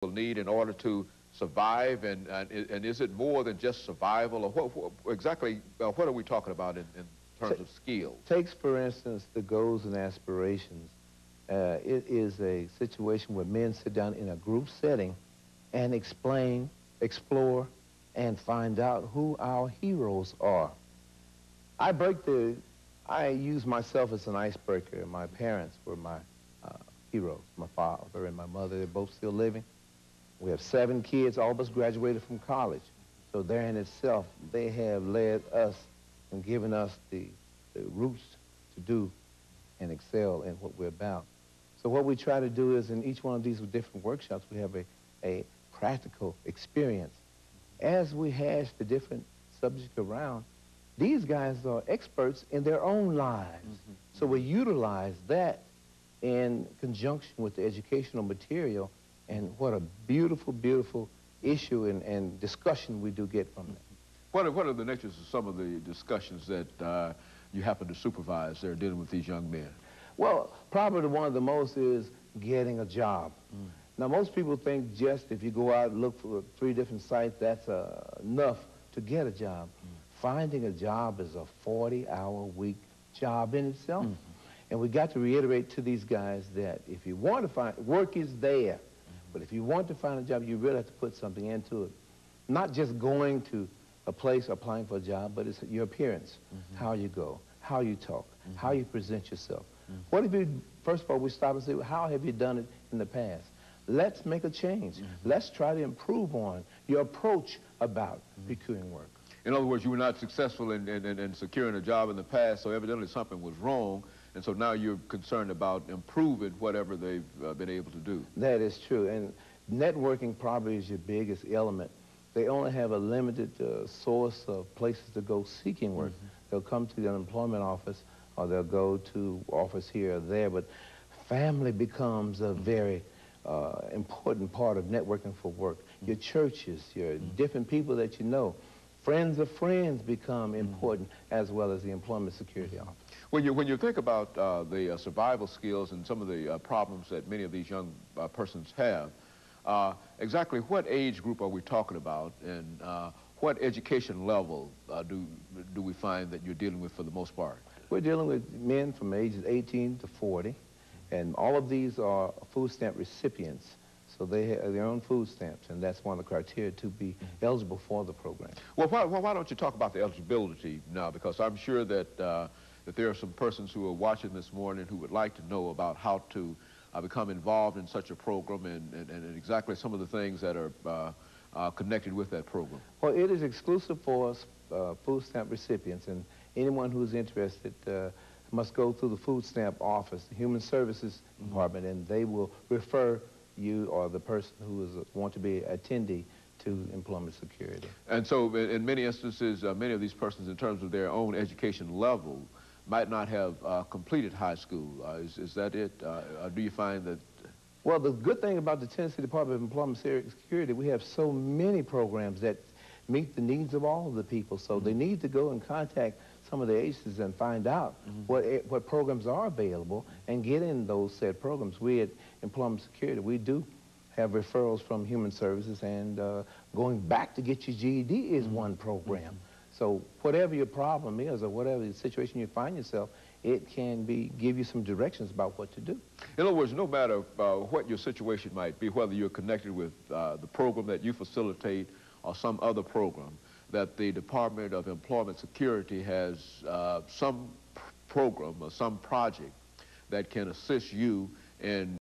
will need in order to survive, and is it more than just survival, or exactly what are we talking about in terms of skills? Takes, for instance, the goals and aspirations. It is a situation where men sit down in a group setting and explain, explore, and find out who our heroes are. I use myself as an icebreaker. My parents were my heroes. My father and my mother, they're both still living. We have 7 kids, all of us graduated from college. So there in itself, they have led us and given us the roots to do and excel in what we're about. So what we try to do is in each one of these different workshops, we have a practical experience. As we hash the different subjects around, these guys are experts in their own lives. So we utilize that in conjunction with the educational material, and what a beautiful, beautiful issue and discussion we do get from that. What are the natures of some of the discussions that you happen to supervise that are dealing with these young men? Well, probably one of the most is getting a job. Now, most people think just if you go out and look for 3 different sites, that's enough to get a job. Finding a job is a 40-hour-week job in itself. And we got to reiterate to these guys that if you want to find, work is there. But if you want to find a job, you really have to put something into it. Not just going to a place applying for a job, but it's your appearance, how you go, how you talk, how you present yourself. What if you, first of all, we stop and say, how have you done it in the past? Let's make a change. Let's try to improve on your approach about procuring work. In other words, you were not successful in securing a job in the past, so evidently something was wrong, and so now you're concerned about improving whatever they've been able to do. That is true, and networking probably is your biggest element. They only have a limited source of places to go seeking work. They'll come to the unemployment office, or they'll go to office here or there, but family becomes a very important part of networking for work. Your churches, your different people that you know. Friends of friends become important, as well as the Employment Security Office. When you think about the survival skills and some of the problems that many of these young persons have, exactly what age group are we talking about, and what education level do we find that you're dealing with for the most part? We're dealing with men from ages 18 to 40, and all of these are food stamp recipients. So they have their own food stamps, and that's one of the criteria to be eligible for the program. Well, why don't you talk about the eligibility now? Because I'm sure that that there are some persons who are watching this morning who would like to know about how to become involved in such a program and exactly some of the things that are connected with that program. Well, it is exclusive for food stamp recipients, and anyone who's interested must go through the food stamp office, the Human Services Department, and they will refer you or the person who want to be attendee to employment security. And so in many instances, many of these persons, in terms of their own education level, might not have completed high school. Is that it? Do you find that? Well, the good thing about the Tennessee Department of Employment Security, we have so many programs that meet the needs of all of the people. So they need to go and contact some of the agencies and find out what programs are available and get in those said programs. We at Employment Security, we do have referrals from Human Services, and going back to get your GED is one program. So whatever your problem is or whatever the situation you find yourself, it can give you some directions about what to do. In other words, no matter what your situation might be, whether you're connected with the program that you facilitate or some other program, that the Department of Employment Security has some program or some project that can assist you in